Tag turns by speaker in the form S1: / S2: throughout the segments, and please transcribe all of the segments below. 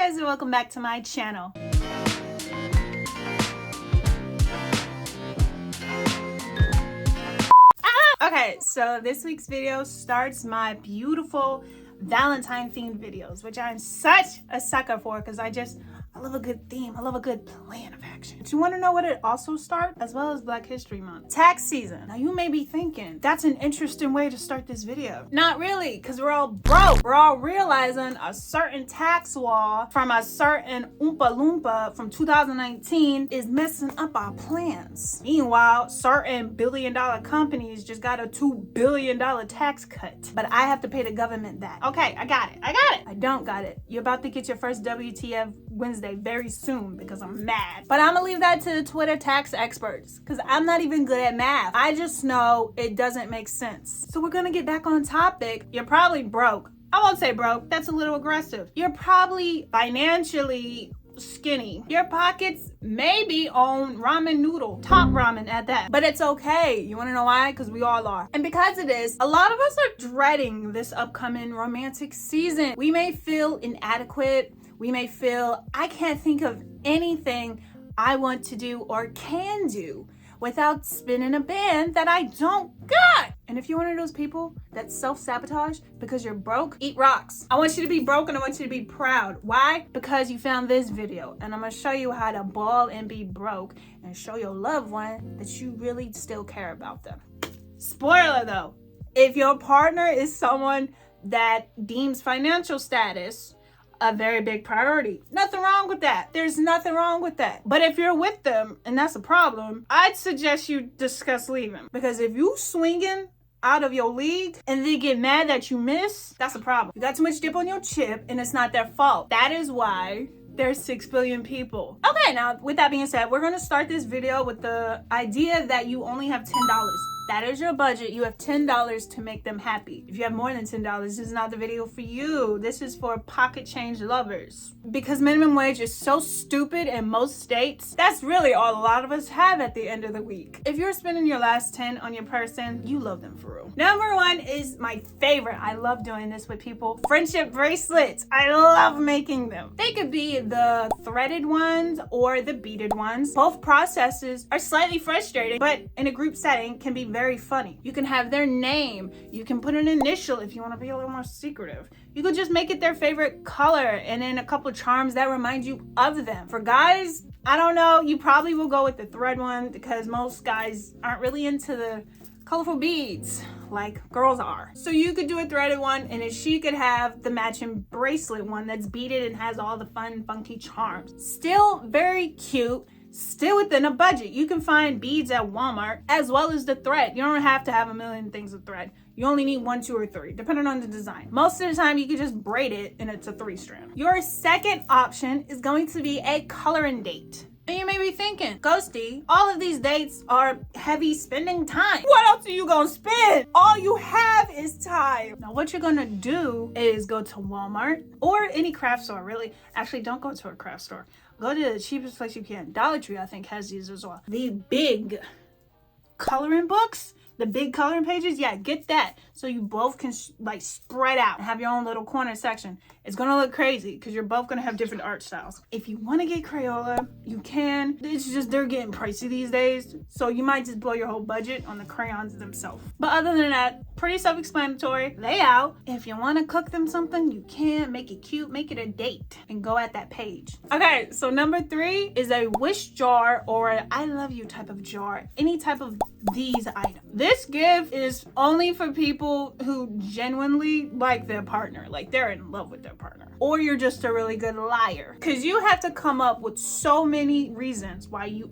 S1: guys, and welcome back to my channel. Okay, so this week's video starts my beautiful Valentine themed videos, which I'm such a sucker for because I love a good theme. I love a good plan of action. Do you want to know what it also starts? As well as Black History Month. Tax season. Now you may be thinking, that's an interesting way to start this video. Not really, because we're all broke. We're all realizing a certain tax law from a certain Oompa Loompa from 2019 is messing up our plans. Meanwhile, certain billion-dollar companies just got a $2 billion tax cut. But I have to pay the government that. Okay, I got it. I don't got it. You're about to get your first WTF Wednesday very soon because I'm mad. But I'm gonna leave that to the Twitter tax experts because I'm not even good at math. I just know it doesn't make sense. So we're gonna get back on topic. You're probably broke. I won't say broke. That's a little aggressive. You're probably financially skinny. Your pockets maybe own ramen noodle, top ramen at that, but it's okay. You want to know why? Because we all are. And because it is, a lot of us are dreading this upcoming romantic season. We may feel inadequate. We may feel, I can't think of anything I want to do or can do without spinning a band that I don't got. And if you're one of those people that self-sabotage because you're broke, eat rocks. I want you to be broke and I want you to be proud. Why? Because you found this video and I'm gonna show you how to ball and be broke and show your loved one that you really still care about them. Spoiler though, if your partner is someone that deems financial status a very big priority, nothing wrong with that. There's nothing wrong with that. But if you're with them and that's a problem, I'd suggest you discuss leaving. Because if you swinging out of your league and they get mad that you miss, that's a problem. You got too much dip on your chip and it's not their fault. That is why there's 6 billion people. Okay, now with that being said, we're gonna start this video with the idea that you only have $10. That is your budget. You have $10 to make them happy. If you have more than $10, this is not the video for you. This is for pocket change lovers. Because minimum wage is so stupid in most states, that's really all a lot of us have at the end of the week. If you're spending your last 10 on your person, you love them for real. Number 1 is my favorite. I love doing this with people. Friendship bracelets. I love making them. They could be the threaded ones or the beaded ones. Both processes are slightly frustrating, but in a group setting can be very funny. You can have their name. You can put an initial if you want to be a little more secretive. You could just make it their favorite color and then a couple charms that remind you of them. For guys, I don't know, you probably will go with the thread one because most guys aren't really into the colorful beads like girls are. So you could do a threaded one and then she could have the matching bracelet one that's beaded and has all the fun, funky charms. Still very cute. Still within a budget. You can find beads at Walmart as well as the thread. You don't have to have a million things of thread. You only need 1, 2, or 3, depending on the design. Most of the time, you can just braid it and it's a 3-strand. Your second option is going to be a coloring date. And you may be thinking, Ghosty, all of these dates are heavy spending time. What else are you gonna spend? All you have is time. Now, what you're gonna do is go to Walmart or any craft store, really. Actually, don't go to a craft store. Go to the cheapest place you can. Dollar Tree, I think, has these as well. The big coloring books, the big coloring pages, yeah, get that. So you both can like spread out and have your own little corner section. It's gonna look crazy because you're both gonna have different art styles. If you wanna get Crayola, you can. It's just they're getting pricey these days. So you might just blow your whole budget on the crayons themselves. But other than that, pretty self-explanatory. Layout. If you wanna cook them something, you can. Make it cute, make it a date and go at that page. Okay, so number 3 is a wish jar or an I love you type of jar. Any type of these items. This gift is only for people who genuinely like their partner, like they're in love with their partner, or you're just a really good liar because you have to come up with so many reasons why you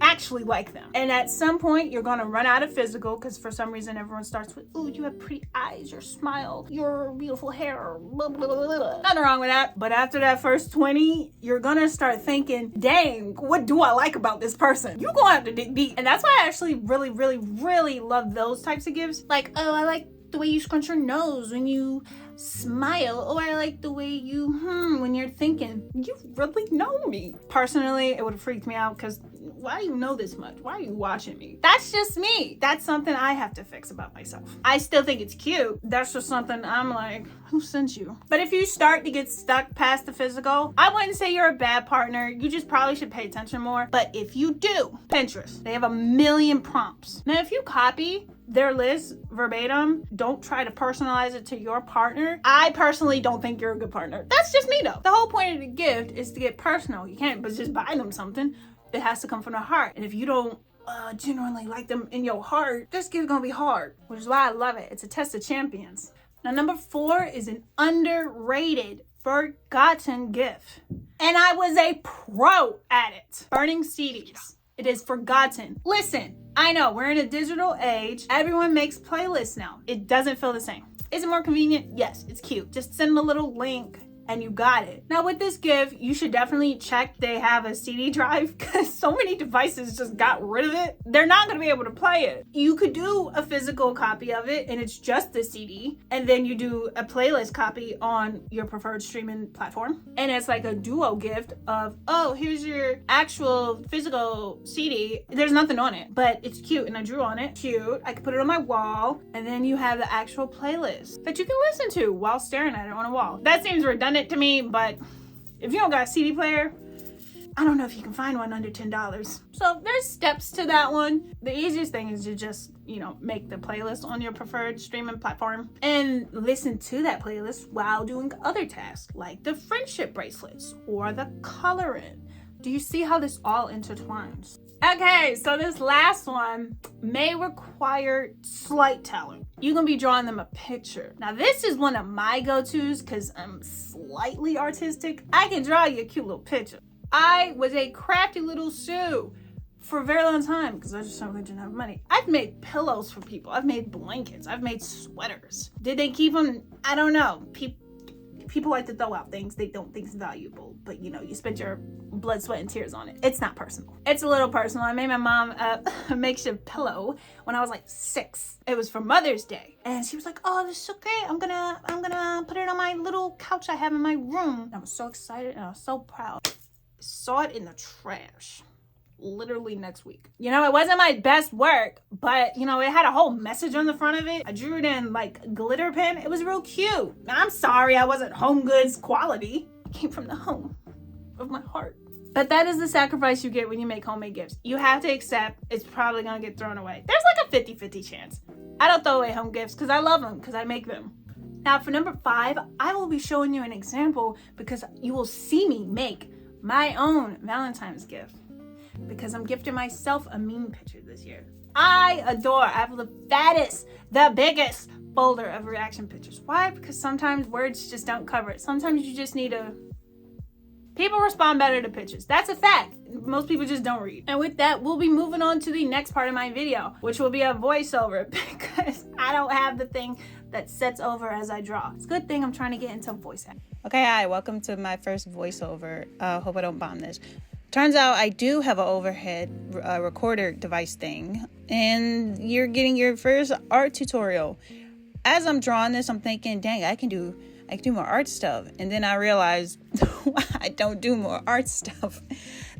S1: actually like them, and at some point you're gonna run out of physical because for some reason everyone starts with, ooh, you have pretty eyes, your smile, your beautiful hair, blah, blah, blah, blah. Nothing wrong with that. But after that first 20, you're gonna start thinking, dang, what do I like about this person? You're gonna have to dig deep. And that's why I actually really love those types of gifts. Like, oh, I like the way you scrunch your nose when you smile. Oh, I like the way you when you're thinking. You really know me. Personally, it would have freaked me out because why do you know this much? Why are you watching me? That's just me. That's something I have to fix about myself. I still think it's cute. That's just something I'm like, who sent you? But if you start to get stuck past the physical, I wouldn't say you're a bad partner. You just probably should pay attention more. But if you do, Pinterest, they have a million prompts. Now, if you copy their list verbatim, don't try to personalize it to your partner. I personally don't think you're a good partner. That's just me though. The whole point of the gift is to get personal. You can't but just buy them something. It has to come from the heart. And if you don't genuinely like them in your heart, this gift's gonna be hard, which is why I love it. It's a test of champions. Now, number 4 is an underrated, forgotten gift. And I was a pro at it. Burning CDs. It is forgotten. Listen, I know we're in a digital age. Everyone makes playlists now. It doesn't feel the same. Is it more convenient? Yes, it's cute. Just send a little link and you got it. Now with this gift, you should definitely check they have a CD drive because so many devices just got rid of it. They're not gonna be able to play it. You could do a physical copy of it and it's just the CD, and then you do a playlist copy on your preferred streaming platform. And it's like a duo gift of, oh, here's your actual physical CD. There's nothing on it, but it's cute and I drew on it. Cute. I could put it on my wall, and then you have the actual playlist that you can listen to while staring at it on a wall. That seems redundant to me, but if you don't got a CD player, I don't know if you can find one under $10. So there's steps to that one. The easiest thing is to just, make the playlist on your preferred streaming platform and listen to that playlist while doing other tasks like the friendship bracelets or the coloring. Do you see how this all intertwines? Okay, so this last one may require slight talent. You're gonna be drawing them a picture. Now this is one of my go-tos because I'm slightly artistic. I can draw you a cute little picture. I was a crafty little Sue for a very long time because I just simply didn't have money. I've made pillows for people. I've made blankets. I've made sweaters. Did they keep them? I don't know. People like to throw out things they don't think is valuable, but you spent your blood, sweat, and tears on it. It's not personal. It's a little personal. I made my mom a makeshift pillow when I was like 6. It was for Mother's Day, and she was like, "Oh, this is so great. I'm gonna put it on my little couch I have in my room." And I was so excited and I was so proud. I saw it in the trash literally next week. It wasn't my best work, but it had a whole message on the front of it. I drew it in like glitter pen. It was real cute. I'm sorry I wasn't home goods quality. It came from the home of my heart. But that is the sacrifice you get when you make homemade gifts. You have to accept it's probably gonna get thrown away. There's like a 50-50 chance. I don't throw away home gifts because I love them, because I make them. Now for number 5, I will be showing you an example because you will see me make my own Valentine's gift, because I'm gifting myself a meme picture this year. I have the fattest, the biggest folder of reaction pictures. Why? Because sometimes words just don't cover it. Sometimes you just need people respond better to pictures. That's a fact. Most people just don't read. And with that, we'll be moving on to the next part of my video, which will be a voiceover because I don't have the thing that sets over as I draw. It's a good thing I'm trying to get into voice acting.
S2: Okay, hi, welcome to my first voiceover. Hope I don't bomb this. Turns out I do have an overhead recorder device thing, and you're getting your first art tutorial. As I'm drawing this, I'm thinking, dang, I can do more art stuff. And then I realized I don't do more art stuff.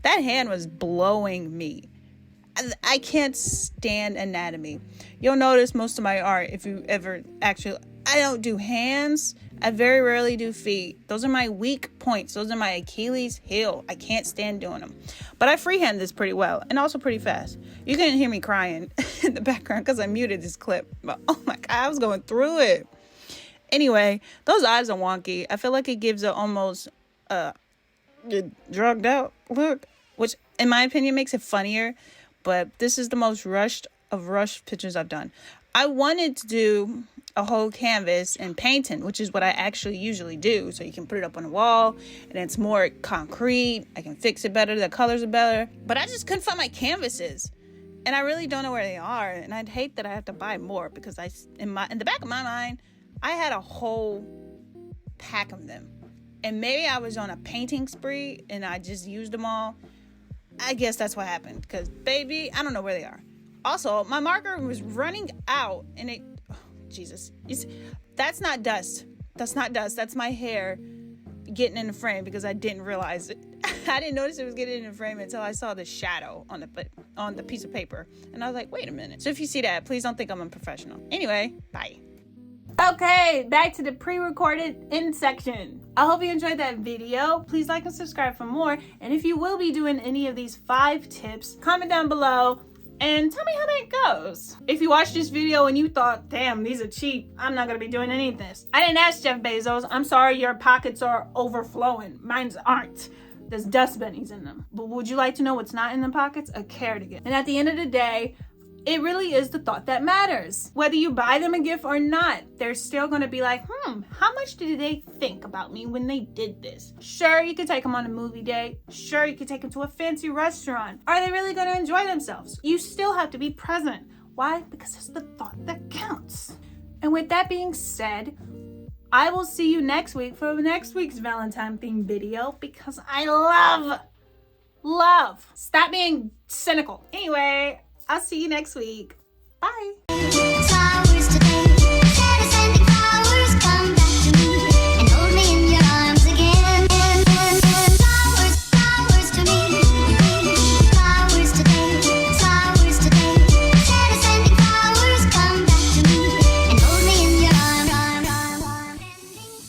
S2: That hand was blowing me. I can't stand anatomy. You'll notice most of my art, if you ever I don't do hands. I very rarely do feet. Those are my weak points. Those are my Achilles heel. I can't stand doing them. But I freehand this pretty well and also pretty fast. You couldn't hear me crying in the background because I muted this clip. But oh my God, I was going through it. Anyway, those eyes are wonky. I feel like it gives a almost drugged out look, which in my opinion makes it funnier. But this is the most rushed pictures I've done. I wanted to do a whole canvas and painting, which is what I actually usually do. So you can put it up on the wall and it's more concrete. I can fix it better. The colors are better. But I just couldn't find my canvases. And I really don't know where they are. And I'd hate that I have to buy more because in the back of my mind, I had a whole pack of them. And maybe I was on a painting spree and I just used them all. I guess that's what happened because, baby, I don't know where they are. Also, my marker was running out and Jesus. That's not dust. That's not dust. That's my hair getting in the frame because I didn't realize it. I didn't notice it was getting in the frame until I saw the shadow on the piece of paper. And I was like, wait a minute. So if you see that, please don't think I'm unprofessional. Anyway, bye.
S1: Okay, back to the pre-recorded end section. I hope you enjoyed that video. Please like and subscribe for more. And if you will be doing any of these 5 tips, comment down below and tell me how that goes. If you watched this video and you thought, damn, these are cheap, I'm not gonna be doing any of this. I didn't ask Jeff Bezos. I'm sorry your pockets are overflowing. Mine's aren't. There's dust bunnies in them. But would you like to know what's not in the pockets? A cardigan. And at the end of the day, it really is the thought that matters. Whether you buy them a gift or not, they're still gonna be like, how much did they think about me when they did this? Sure, you could take them on a movie date. Sure, you could take them to a fancy restaurant. Are they really gonna enjoy themselves? You still have to be present. Why? Because it's the thought that counts. And with that being said, I will see you next week for next week's Valentine themed video because I love. Stop being cynical. Anyway, I'll see you next week. Bye.